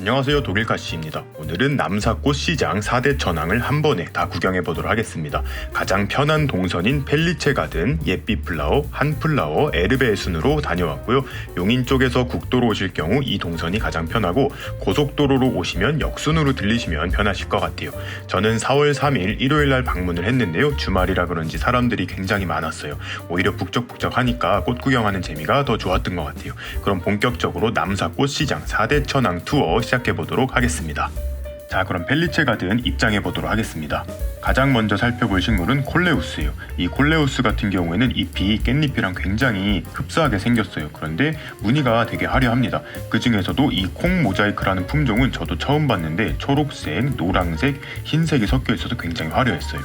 안녕하세요, 독일카씨입니다. 오늘은 남사꽃시장 4대 천왕을 한 번에 다 구경해보도록 하겠습니다. 가장 편한 동선인 펠리체 가든, 예삐플라워, 한플라워, 에르베의 순으로 다녀왔고요. 용인 쪽에서 국도로 오실 경우 이 동선이 가장 편하고, 고속도로로 오시면 역순으로 들리시면 편하실 것 같아요. 저는 4월 3일 일요일날 방문을 했는데요. 주말이라 그런지 사람들이 굉장히 많았어요. 오히려 북적북적하니까 꽃 구경하는 재미가 더 좋았던 것 같아요. 그럼 본격적으로 남사꽃시장 4대 천왕 투어 시작해보도록 하겠습니다. 자, 그럼 펠리체 가든 입장해보도록 하겠습니다. 가장 먼저 살펴볼 식물은 콜레우스예요. 이 콜레우스 같은 경우에는 잎이 깻잎이랑 굉장히 흡사하게 생겼어요. 그런데 무늬가 되게 화려합니다. 그 중에서도 이 콩 모자이크라는 품종은 저도 처음 봤는데 초록색, 노란색, 흰색이 섞여 있어서 굉장히 화려했어요.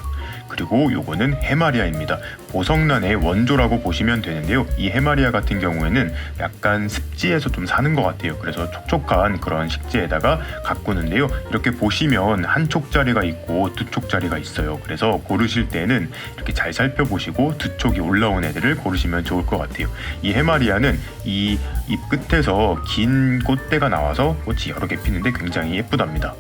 그리고 요거는 해마리아입니다. 보석란의 원조라고 보시면 되는데요. 이 해마리아 같은 경우에는 약간 습지에서 좀 사는 것 같아요. 그래서 촉촉한 그런 식지에다가 가꾸는데요. 이렇게 보시면 한 촉짜리가 있고 두 촉짜리가 있어요. 그래서 고르실 때는 이렇게 잘 살펴보시고 두 촉이 올라온 애들을 고르시면 좋을 것 같아요. 이 해마리아는 이 잎 끝에서 긴 꽃대가 나와서 꽃이 여러 개 피는데 굉장히 예쁘답니다.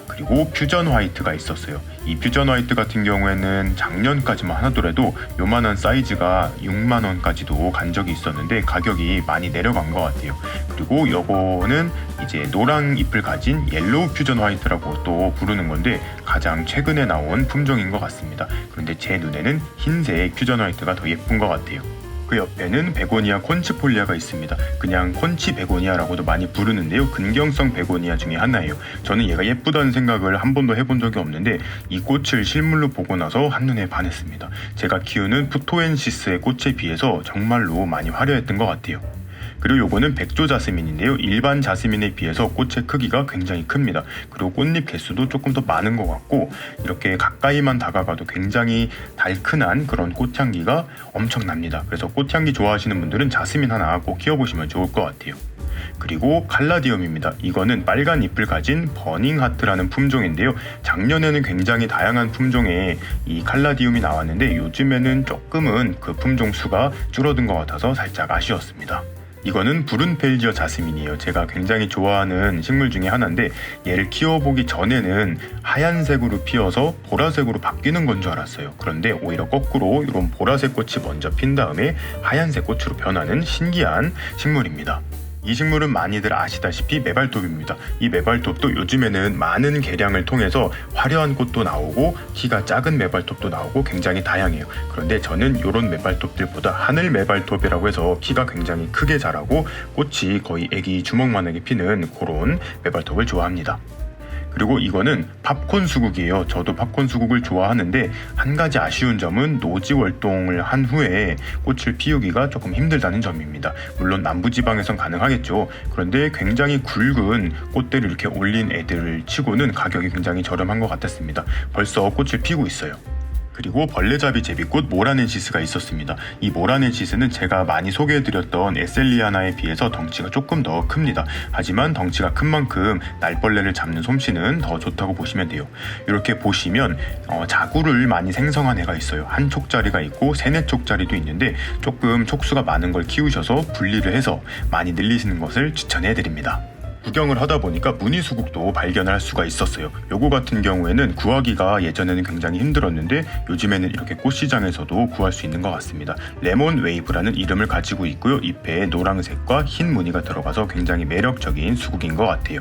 그리고 퓨전 화이트가 있었어요. 이 퓨전 화이트 같은 경우에는 작년까지만 하더라도 요만한 사이즈가 6만원까지도 간 적이 있었는데 가격이 많이 내려간 것 같아요. 그리고 요거는 이제 노랑 잎을 가진 옐로우 퓨전 화이트라고 또 부르는 건데 가장 최근에 나온 품종인 것 같습니다. 그런데 제 눈에는 흰색 퓨전 화이트가 더 예쁜 것 같아요. 그 옆에는 베고니아 콘치폴리아가 있습니다. 그냥 콘치 베고니아라고도 많이 부르는데요. 근경성 베고니아 중에 하나예요. 저는 얘가 예쁘다는 생각을 한 번도 해본 적이 없는데 이 꽃을 실물로 보고 나서 한눈에 반했습니다. 제가 키우는 푸토엔시스의 꽃에 비해서 정말로 많이 화려했던 것 같아요. 그리고 요거는 백조 자스민인데요. 일반 자스민에 비해서 꽃의 크기가 굉장히 큽니다. 그리고 꽃잎 개수도 조금 더 많은 것 같고 이렇게 가까이만 다가가도 굉장히 달큰한 그런 꽃향기가 엄청납니다. 그래서 꽃향기 좋아하시는 분들은 자스민 하나 꼭 키워보시면 좋을 것 같아요. 그리고 칼라디움입니다. 이거는 빨간 잎을 가진 버닝하트라는 품종인데요. 작년에는 굉장히 다양한 품종의 이 칼라디움이 나왔는데 요즘에는 조금은 그 품종 수가 줄어든 것 같아서 살짝 아쉬웠습니다. 이거는 부른펠지어 자스민이에요. 제가 굉장히 좋아하는 식물 중에 하나인데 얘를 키워보기 전에는 하얀색으로 피어서 보라색으로 바뀌는 건 줄 알았어요. 그런데 오히려 거꾸로 이런 보라색 꽃이 먼저 핀 다음에 하얀색 꽃으로 변하는 신기한 식물입니다. 이 식물은 많이들 아시다시피 메발톱입니다. 이 메발톱도 요즘에는 많은 개량을 통해서 화려한 꽃도 나오고 키가 작은 메발톱도 나오고 굉장히 다양해요. 그런데 저는 이런 메발톱들보다 하늘 메발톱이라고 해서 키가 굉장히 크게 자라고 꽃이 거의 애기 주먹만하게 피는 그런 메발톱을 좋아합니다. 그리고 이거는 팝콘 수국이에요. 저도 팝콘 수국을 좋아하는데 한 가지 아쉬운 점은 노지 월동을 한 후에 꽃을 피우기가 조금 힘들다는 점입니다. 물론 남부지방에선 가능하겠죠. 그런데 굉장히 굵은 꽃대를 이렇게 올린 애들을 치고는 가격이 굉장히 저렴한 것 같았습니다. 벌써 꽃을 피우고 있어요. 그리고 벌레잡이 제비꽃 모라넨시스가 있었습니다. 이 모라넨시스는 제가 많이 소개해드렸던 에셀리아나에 비해서 덩치가 조금 더 큽니다. 하지만 덩치가 큰 만큼 날벌레를 잡는 솜씨는 더 좋다고 보시면 돼요. 이렇게 보시면 자구를 많이 생성한 애가 있어요. 한 촉짜리가 있고 3-4촉짜리도 있는데 조금 촉수가 많은 걸 키우셔서 분리를 해서 많이 늘리시는 것을 추천해드립니다. 구경을 하다 보니까 무늬수국도 발견할 수가 있었어요. 요거 같은 경우에는 구하기가 예전에는 굉장히 힘들었는데 요즘에는 이렇게 꽃시장에서도 구할 수 있는 것 같습니다. 레몬 웨이브라는 이름을 가지고 있고요. 잎에 노란색과 흰 무늬가 들어가서 굉장히 매력적인 수국인 것 같아요.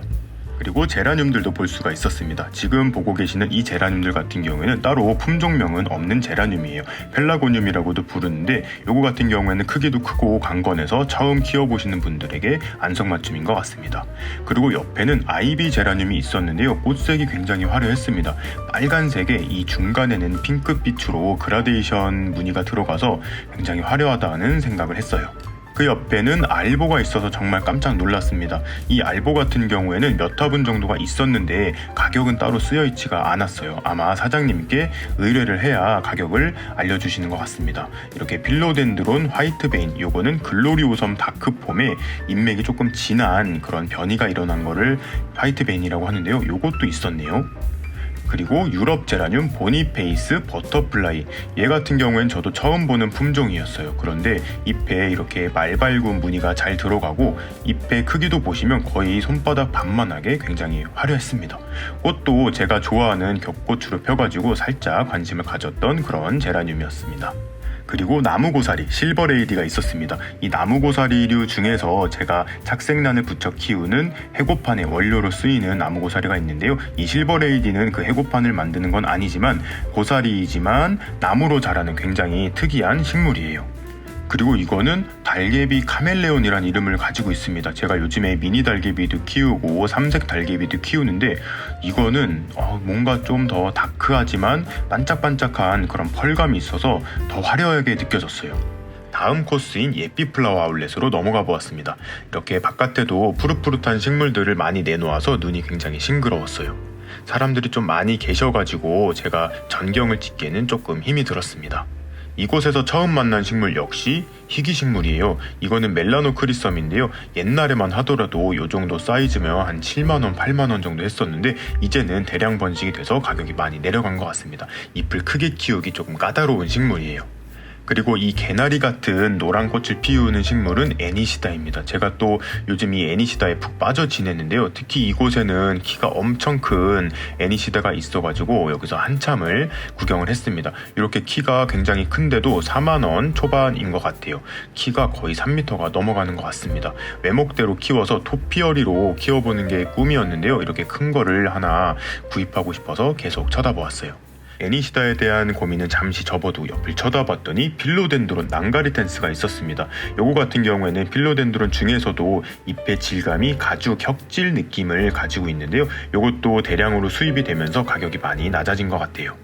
그리고 제라늄들도 볼 수가 있었습니다. 지금 보고 계시는 이 제라늄들 같은 경우에는 따로 품종명은 없는 제라늄이에요. 펠라고늄이라고도 부르는데 요거 같은 경우에는 크기도 크고 강건해서 처음 키워보시는 분들에게 안성맞춤인 것 같습니다. 그리고 옆에는 아이비 제라늄이 있었는데요. 꽃색이 굉장히 화려했습니다. 빨간색에 이 중간에는 핑크빛으로 그라데이션 무늬가 들어가서 굉장히 화려하다는 생각을 했어요. 그 옆에는 알보가 있어서 정말 깜짝 놀랐습니다. 이 알보 같은 경우에는 몇 화분 정도가 있었는데 가격은 따로 쓰여있지가 않았어요. 아마 사장님께 의뢰를 해야 가격을 알려주시는 것 같습니다. 이렇게 필로덴드론 화이트베인, 요거는 글로리오섬 다크폼에 인맥이 조금 진한 그런 변이가 일어난 거를 화이트베인이라고 하는데요. 요것도 있었네요. 그리고 유럽 제라늄 보니페이스 버터플라이, 얘 같은 경우엔 저도 처음 보는 품종이었어요. 그런데 잎에 이렇게 말발굽 무늬가 잘 들어가고 잎의 크기도 보시면 거의 손바닥 반만하게 굉장히 화려했습니다. 꽃도 제가 좋아하는 겹꽃으로 펴가지고 살짝 관심을 가졌던 그런 제라늄이었습니다. 그리고 나무고사리, 실버레이디가 있었습니다. 이 나무고사리류 중에서 제가 착색란을 붙여 키우는 해고판의 원료로 쓰이는 나무고사리가 있는데요. 이 실버레이디는 그 해고판을 만드는 건 아니지만 고사리이지만 나무로 자라는 굉장히 특이한 식물이에요. 그리고 이거는 달개비 카멜레온이란 이름을 가지고 있습니다. 제가 요즘에 미니 달개비도 키우고 삼색 달개비도 키우는데 이거는 뭔가 좀 더 다크하지만 반짝반짝한 그런 펄감이 있어서 더 화려하게 느껴졌어요. 다음 코스인 예삐플라워 아울렛으로 넘어가 보았습니다. 이렇게 바깥에도 푸릇푸릇한 식물들을 많이 내놓아서 눈이 굉장히 싱그러웠어요. 사람들이 좀 많이 계셔가지고 제가 전경을 찍기에는 조금 힘이 들었습니다. 이곳에서 처음 만난 식물 역시 희귀식물이에요. 이거는 멜라노크리썸인데요. 옛날에만 하더라도 이 정도 사이즈면 한 7만원, 8만원 정도 했었는데 이제는 대량 번식이 돼서 가격이 많이 내려간 것 같습니다. 잎을 크게 키우기 조금 까다로운 식물이에요. 그리고 이 개나리 같은 노란 꽃을 피우는 식물은 애니시다입니다. 제가 또 요즘 이 애니시다에 푹 빠져 지냈는데요. 특히 이곳에는 키가 엄청 큰 애니시다가 있어가지고 여기서 한참을 구경을 했습니다. 이렇게 키가 굉장히 큰데도 4만원 초반인 것 같아요. 키가 거의 3m가 넘어가는 것 같습니다. 외목대로 키워서 토피어리로 키워보는 게 꿈이었는데요. 이렇게 큰 거를 하나 구입하고 싶어서 계속 쳐다보았어요. 애니시다에 대한 고민은 잠시 접어두고 옆을 쳐다봤더니 필로덴드론 낭가리텐스가 있었습니다. 요거 같은 경우에는 필로덴드론 중에서도 잎의 질감이 가죽 혁질 느낌을 가지고 있는데요. 요것도 대량으로 수입이 되면서 가격이 많이 낮아진 것 같아요.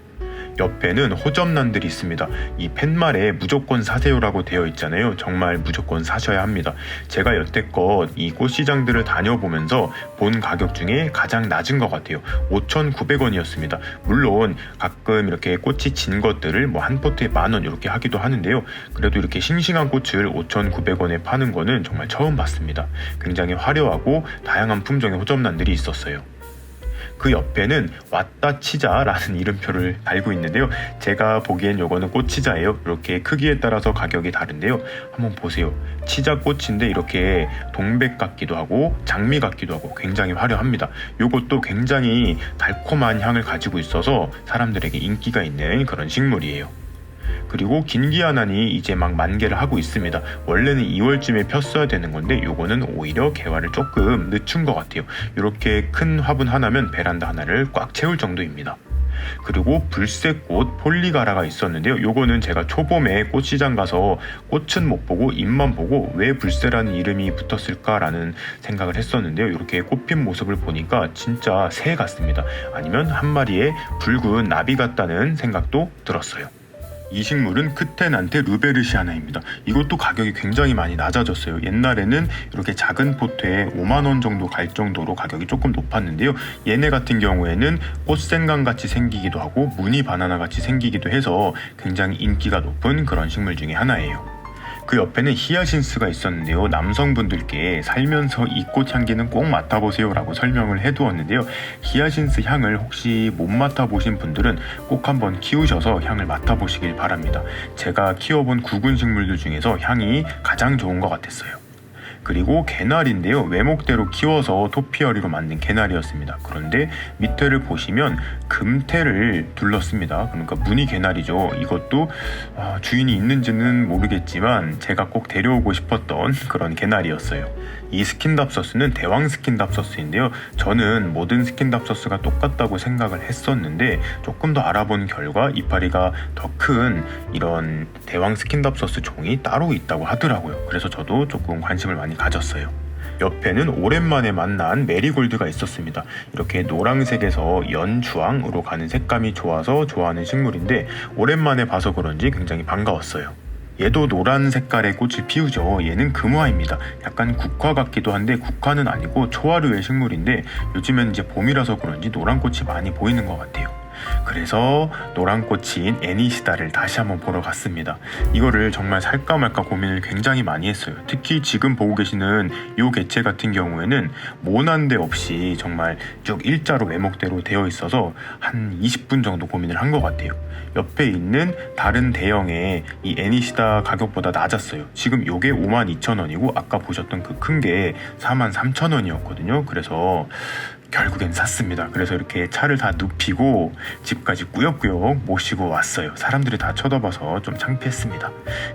옆에는 호접란들이 있습니다. 이 팻말에 무조건 사세요라고 되어 있잖아요. 정말 무조건 사셔야 합니다. 제가 여태껏 이 꽃시장들을 다녀보면서 본 가격 중에 가장 낮은 것 같아요. 5,900원이었습니다. 물론 가끔 이렇게 꽃이 진 것들을 뭐 한 포트에 10,000원 이렇게 하기도 하는데요. 그래도 이렇게 싱싱한 꽃을 5,900원에 파는 거는 정말 처음 봤습니다. 굉장히 화려하고 다양한 품종의 호접란들이 있었어요. 그 옆에는 왔다 치자라는 이름표를 달고 있는데요. 제가 보기엔 요거는 꽃치자예요. 이렇게 크기에 따라서 가격이 다른데요. 한번 보세요. 치자 꽃인데 이렇게 동백 같기도 하고 장미 같기도 하고 굉장히 화려합니다. 요것도 굉장히 달콤한 향을 가지고 있어서 사람들에게 인기가 있는 그런 식물이에요. 그리고 긴기아난이 이제 막 만개를 하고 있습니다. 원래는 2월쯤에 폈어야 되는 건데 요거는 오히려 개화를 조금 늦춘 것 같아요. 이렇게 큰 화분 하나면 베란다 하나를 꽉 채울 정도입니다. 그리고 불새꽃 폴리가라가 있었는데요. 요거는 제가 초봄에 꽃시장 가서 꽃은 못 보고 잎만 보고 왜 불새라는 이름이 붙었을까라는 생각을 했었는데요. 이렇게 꽃핀 모습을 보니까 진짜 새 같습니다. 아니면 한 마리의 붉은 나비 같다는 생각도 들었어요. 이 식물은 크테난테 루베르시아나입니다. 이것도 가격이 굉장히 많이 낮아졌어요. 옛날에는 이렇게 작은 포트에 5만원 정도 갈 정도로 가격이 조금 높았는데요. 얘네 같은 경우에는 꽃생강 같이 생기기도 하고 무늬 바나나 같이 생기기도 해서 굉장히 인기가 높은 그런 식물 중에 하나예요. 그 옆에는 히아신스가 있었는데요. 남성분들께 살면서 이 꽃 향기는 꼭 맡아보세요 라고 설명을 해두었는데요. 히아신스 향을 혹시 못 맡아보신 분들은 꼭 한번 키우셔서 향을 맡아보시길 바랍니다. 제가 키워본 구근 식물들 중에서 향이 가장 좋은 것 같았어요. 그리고 개나리인데요. 외목대로 키워서 토피어리로 만든 개나리였습니다. 그런데 밑에를 보시면 금태를 둘렀습니다. 그러니까 무늬 개나리죠. 이것도 주인이 있는지는 모르겠지만 제가 꼭 데려오고 싶었던 그런 개나리였어요. 이 스킨답서스는 대왕 스킨답서스인데요. 저는 모든 스킨답서스가 똑같다고 생각을 했었는데 조금 더 알아본 결과 이파리가 더 큰 이런 대왕 스킨답서스 종이 따로 있다고 하더라고요. 그래서 저도 조금 관심을 많이 가졌어요. 옆에는 오랜만에 만난 메리골드가 있었습니다. 이렇게 노란색에서 연주황으로 가는 색감이 좋아서 좋아하는 식물인데 오랜만에 봐서 그런지 굉장히 반가웠어요. 얘도 노란 색깔의 꽃을 피우죠. 얘는 금화입니다. 약간 국화 같기도 한데 국화는 아니고 초화류의 식물인데 요즘엔 이제 봄이라서 그런지 노란 꽃이 많이 보이는 것 같아요. 그래서 노란 꽃인 애니시다를 다시 한번 보러 갔습니다. 이거를 정말 살까 말까 고민을 굉장히 많이 했어요. 특히 지금 보고 계시는 이 개체 같은 경우에는 모난데 없이 정말 쭉 일자로 외목대로 되어 있어서 한 20분 정도 고민을 한 것 같아요. 옆에 있는 다른 대형의 이 애니시다 가격보다 낮았어요. 지금 요게 52,000원이고 아까 보셨던 그 큰 게 43,000원이었거든요. 그래서 결국엔 샀습니다. 그래서 이렇게 차를 다 눕히고 집까지 꾸역꾸역 모시고 왔어요. 사람들이 다 쳐다봐서 좀 창피했습니다.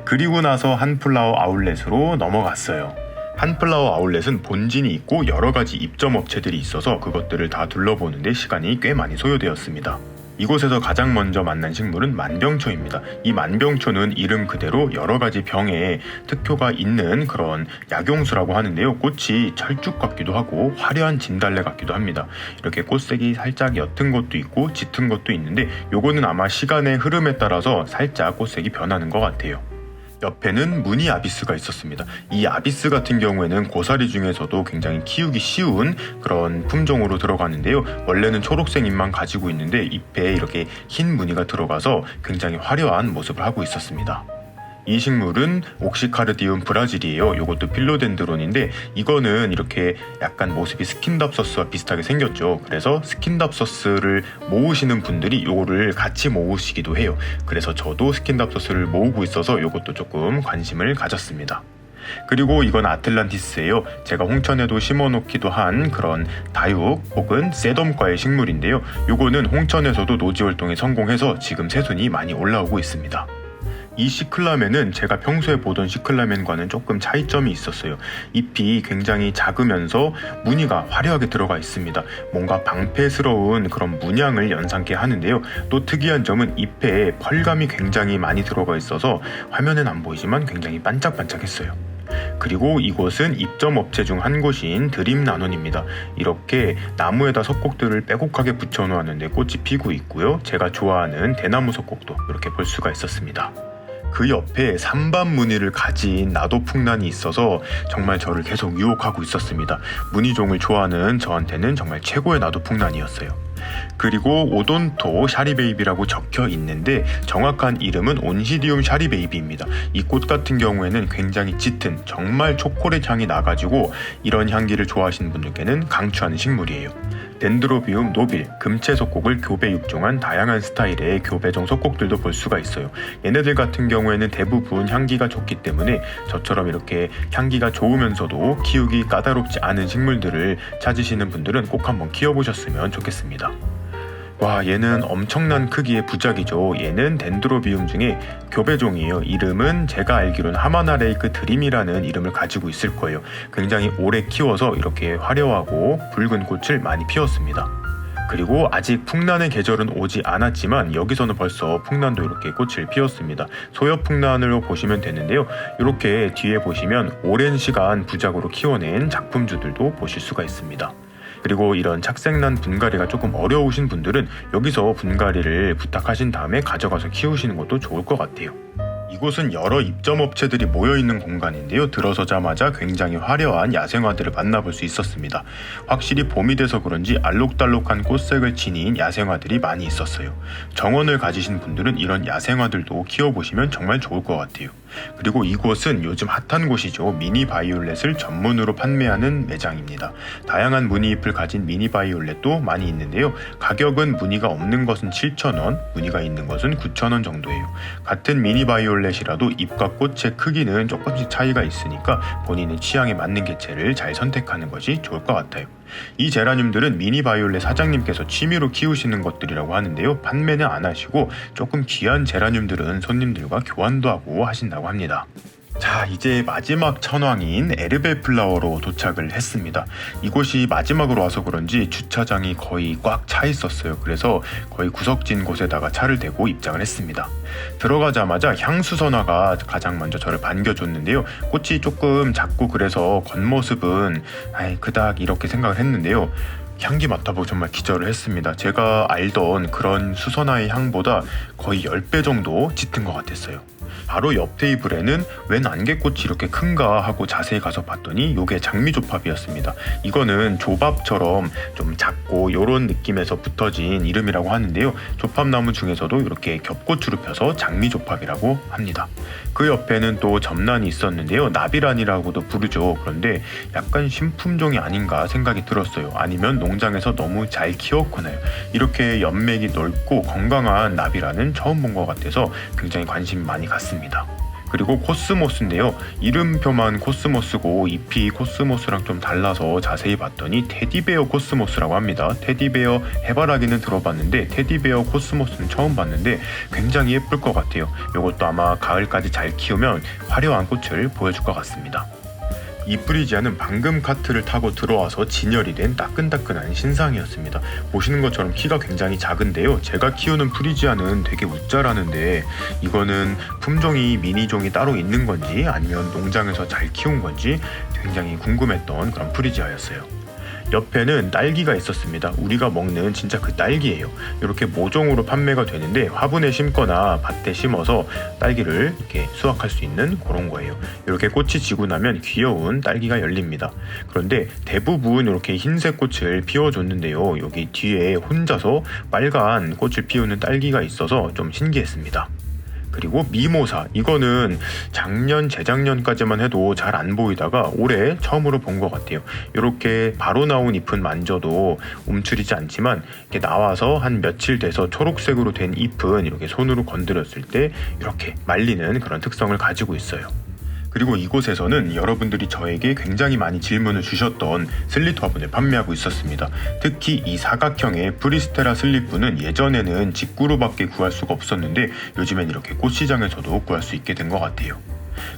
그리고 나서 한플라워 아울렛으로 넘어갔어요. 한플라워 아울렛은 본진이 있고 여러 가지 입점 업체들이 있어서 그것들을 다 둘러보는데 시간이 꽤 많이 소요되었습니다. 이곳에서 가장 먼저 만난 식물은 만병초입니다. 이 만병초는 이름 그대로 여러 가지 병에 특효가 있는 그런 약용수라고 하는데요. 꽃이 철쭉 같기도 하고 화려한 진달래 같기도 합니다. 이렇게 꽃색이 살짝 옅은 것도 있고 짙은 것도 있는데 요거는 아마 시간의 흐름에 따라서 살짝 꽃색이 변하는 것 같아요. 옆에는 무늬 아비스가 있었습니다. 이 아비스 같은 경우에는 고사리 중에서도 굉장히 키우기 쉬운 그런 품종으로 들어가는데요. 원래는 초록색 잎만 가지고 있는데 잎에 이렇게 흰 무늬가 들어가서 굉장히 화려한 모습을 하고 있었습니다. 이 식물은 옥시카르디움 브라질이에요. 이것도 필로덴드론인데 이거는 이렇게 약간 모습이 스킨답서스와 비슷하게 생겼죠. 그래서 스킨답서스를 모으시는 분들이 이거를 같이 모으시기도 해요. 그래서 저도 스킨답서스를 모으고 있어서 이것도 조금 관심을 가졌습니다. 그리고 이건 아틀란티스예요. 제가 홍천에도 심어놓기도 한 그런 다육 혹은 세덤과의 식물인데요. 이거는 홍천에서도 노지활동에 성공해서 지금 새순이 많이 올라오고 있습니다. 이 시클라멘은 제가 평소에 보던 시클라멘과는 조금 차이점이 있었어요. 잎이 굉장히 작으면서 무늬가 화려하게 들어가 있습니다. 뭔가 방패스러운 그런 문양을 연상케 하는데요. 또 특이한 점은 잎에 펄감이 굉장히 많이 들어가 있어서 화면엔 안 보이지만 굉장히 반짝반짝했어요. 그리고 이곳은 입점 업체 중 한 곳인 드림나논입니다. 이렇게 나무에다 석곡들을 빼곡하게 붙여놓았는데 꽃이 피고 있고요. 제가 좋아하는 대나무 석곡도 이렇게 볼 수가 있었습니다. 그 옆에 산반 무늬를 가진 나도풍란이 있어서 정말 저를 계속 유혹하고 있었습니다. 무늬종을 좋아하는 저한테는 정말 최고의 나도풍란이었어요. 그리고 오돈토 샤리베이비라고 적혀 있는데 정확한 이름은 온시디움 샤리베이비입니다. 이 꽃 같은 경우에는 굉장히 짙은 정말 초콜릿 향이 나가지고 이런 향기를 좋아하시는 분들께는 강추하는 식물이에요. 덴드로비움 노빌, 금채 석곡을 교배 육종한 다양한 스타일의 교배종 석곡들도 볼 수가 있어요. 얘네들 같은 경우에는 대부분 향기가 좋기 때문에 저처럼 이렇게 향기가 좋으면서도 키우기 까다롭지 않은 식물들을 찾으시는 분들은 꼭 한번 키워보셨으면 좋겠습니다. 와, 얘는 엄청난 크기의 부작이죠. 얘는 덴드로비움 중에 교배종이에요. 이름은 제가 알기로는 하마나레이크 드림이라는 이름을 가지고 있을 거예요. 굉장히 오래 키워서 이렇게 화려하고 붉은 꽃을 많이 피웠습니다. 그리고 아직 풍란의 계절은 오지 않았지만 여기서는 벌써 풍란도 이렇게 꽃을 피웠습니다. 소엽풍란으로 보시면 되는데요. 이렇게 뒤에 보시면 오랜 시간 부작으로 키워낸 작품주들도 보실 수가 있습니다. 그리고 이런 착색난 분갈이가 조금 어려우신 분들은 여기서 분갈이를 부탁하신 다음에 가져가서 키우시는 것도 좋을 것 같아요. 이곳은 여러 입점 업체들이 모여있는 공간인데요. 들어서자마자 굉장히 화려한 야생화들을 만나볼 수 있었습니다. 확실히 봄이 돼서 그런지 알록달록한 꽃색을 지닌 야생화들이 많이 있었어요. 정원을 가지신 분들은 이런 야생화들도 키워보시면 정말 좋을 것 같아요. 그리고 이곳은 요즘 핫한 곳이죠. 미니 바이올렛을 전문으로 판매하는 매장입니다. 다양한 무늬잎을 가진 미니 바이올렛도 많이 있는데요. 가격은 무늬가 없는 것은 7,000원, 무늬가 있는 것은 9,000원 정도예요. 같은 미니 바이올렛이라도 잎과 꽃의 크기는 조금씩 차이가 있으니까 본인의 취향에 맞는 개체를 잘 선택하는 것이 좋을 것 같아요. 이 제라늄들은 미니 바이올렛 사장님께서 취미로 키우시는 것들이라고 하는데요. 판매는 안 하시고 조금 귀한 제라늄들은 손님들과 교환도 하고 하신다고 합니다. 자, 이제 마지막 천왕인 에르베 플라워로 도착을 했습니다. 이곳이 마지막으로 와서 그런지 주차장이 거의 꽉 차 있었어요. 그래서 거의 구석진 곳에다가 차를 대고 입장을 했습니다. 들어가자마자 향수선화가 가장 먼저 저를 반겨줬는데요. 꽃이 조금 작고 그래서 겉모습은 그닥 이렇게 생각을 했는데요. 향기 맡아보고 정말 기절을 했습니다. 제가 알던 그런 수선화의 향보다 거의 10배 정도 짙은 것 같았어요. 바로 옆 테이블에는 웬 안개꽃이 이렇게 큰가 하고 자세히 가서 봤더니 이게 장미조팝이었습니다. 이거는 조밥처럼 좀 작고 요런 느낌에서 붙어진 이름이라고 하는데요. 조팝나무 중에서도 이렇게 겹꽃으로 펴서 장미조팝이라고 합니다. 그 옆에는 또 점란이 있었는데요. 나비란이라고도 부르죠. 그런데 약간 신품종이 아닌가 생각이 들었어요. 아니면 농장에서 너무 잘 키웠거나요. 이렇게 연맥이 넓고 건강한 나비란은 처음 본 것 같아서 굉장히 관심이 많이 갔습니다. 그리고 코스모스인데요. 이름표만 코스모스고 잎이 코스모스랑 좀 달라서 자세히 봤더니 테디베어 코스모스라고 합니다. 테디베어 해바라기는 들어봤는데 테디베어 코스모스는 처음 봤는데 굉장히 예쁠 것 같아요. 이것도 아마 가을까지 잘 키우면 화려한 꽃을 보여줄 것 같습니다. 이 프리지아는 방금 카트를 타고 들어와서 진열이 된 따끈따끈한 신상이었습니다. 보시는 것처럼 키가 굉장히 작은데요. 제가 키우는 프리지아는 되게 웃자라는데 이거는 품종이 미니종이 따로 있는 건지 아니면 농장에서 잘 키운 건지 굉장히 궁금했던 그런 프리지아였어요. 옆에는 딸기가 있었습니다. 우리가 먹는 진짜 그 딸기예요. 이렇게 모종으로 판매가 되는데 화분에 심거나 밭에 심어서 딸기를 이렇게 수확할 수 있는 그런 거예요. 이렇게 꽃이 지고 나면 귀여운 딸기가 열립니다. 그런데 대부분 이렇게 흰색 꽃을 피워줬는데요. 여기 뒤에 혼자서 빨간 꽃을 피우는 딸기가 있어서 좀 신기했습니다. 그리고 미모사, 이거는 작년, 재작년까지만 해도 잘 안 보이다가 올해 처음으로 본 것 같아요. 이렇게 바로 나온 잎은 만져도 움츠리지 않지만 이렇게 나와서 한 며칠 돼서 초록색으로 된 잎은 이렇게 손으로 건드렸을 때 이렇게 말리는 그런 특성을 가지고 있어요. 그리고 이곳에서는 여러분들이 저에게 굉장히 많이 질문을 주셨던 슬릿 화분을 판매하고 있었습니다. 특히 이 사각형의 프리스테라 슬릿분은 예전에는 직구로밖에 구할 수가 없었는데 요즘엔 이렇게 꽃시장에서도 구할 수 있게 된 것 같아요.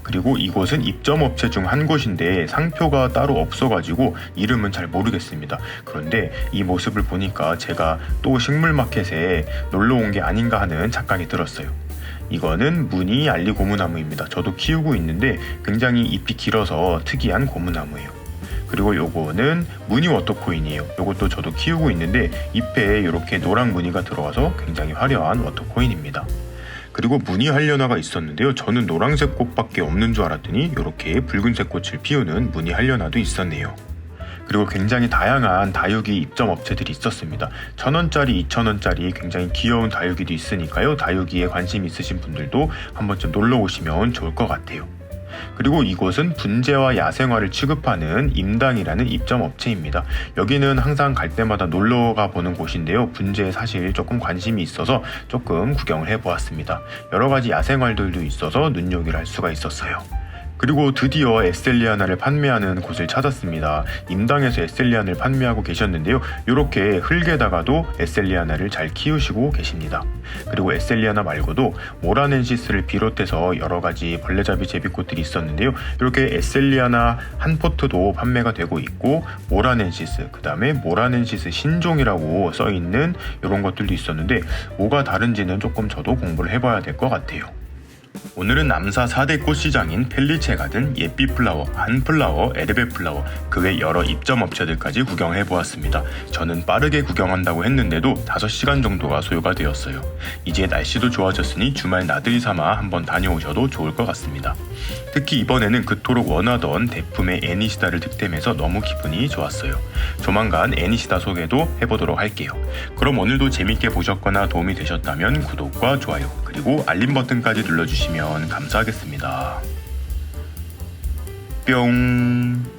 그리고 이곳은 입점업체 중 한 곳인데 상표가 따로 없어가지고 이름은 잘 모르겠습니다. 그런데 이 모습을 보니까 제가 또 식물마켓에 놀러 온 게 아닌가 하는 착각이 들었어요. 이거는 무늬 알리 고무나무입니다. 저도 키우고 있는데 굉장히 잎이 길어서 특이한 고무나무예요. 그리고 요거는 무늬 워터코인이에요. 요것도 저도 키우고 있는데 잎에 이렇게 노랑 무늬가 들어와서 굉장히 화려한 워터코인입니다. 그리고 무늬 할려나가 있었는데요. 저는 노란색 꽃밖에 없는 줄 알았더니 이렇게 붉은색 꽃을 피우는 무늬 할려나도 있었네요. 그리고 굉장히 다양한 다육이 입점 업체들이 있었습니다. 1,000원짜리, 2,000원짜리 굉장히 귀여운 다육이도 있으니까요. 다육이에 관심 있으신 분들도 한 번쯤 놀러 오시면 좋을 것 같아요. 그리고 이곳은 분재와 야생화를 취급하는 임당이라는 입점 업체입니다. 여기는 항상 갈 때마다 놀러가 보는 곳인데요. 분재에 사실 조금 관심이 있어서 조금 구경을 해보았습니다. 여러 가지 야생화들도 있어서 눈요기를 할 수가 있었어요. 그리고 드디어 에셀리아나를 판매하는 곳을 찾았습니다. 임당에서 에셀리아나를 판매하고 계셨는데요. 이렇게 흙에다가도 에셀리아나를 잘 키우시고 계십니다. 그리고 에셀리아나 말고도 모라넨시스를 비롯해서 여러 가지 벌레잡이 제비꽃들이 있었는데요. 이렇게 에셀리아나 한 포트도 판매가 되고 있고 모라넨시스, 그 다음에 모라넨시스 신종이라고 써있는 이런 것들도 있었는데 뭐가 다른지는 조금 저도 공부를 해봐야 될 것 같아요. 오늘은 남사 4대 꽃시장인 펠리체 가든, 예삐플라워, 한플라워, 에르베플라워, 그 외 여러 입점 업체들까지 구경해보았습니다. 저는 빠르게 구경한다고 했는데도 5시간 정도가 소요가 되었어요. 이제 날씨도 좋아졌으니 주말 나들이 삼아 한번 다녀오셔도 좋을 것 같습니다. 특히 이번에는 그토록 원하던 대품의 애니시다를 득템해서 너무 기분이 좋았어요. 조만간 애니시다 소개도 해보도록 할게요. 그럼 오늘도 재밌게 보셨거나 도움이 되셨다면 구독과 좋아요, 그리고 알림 버튼까지 눌러주시면 감사하겠습니다. 뿅.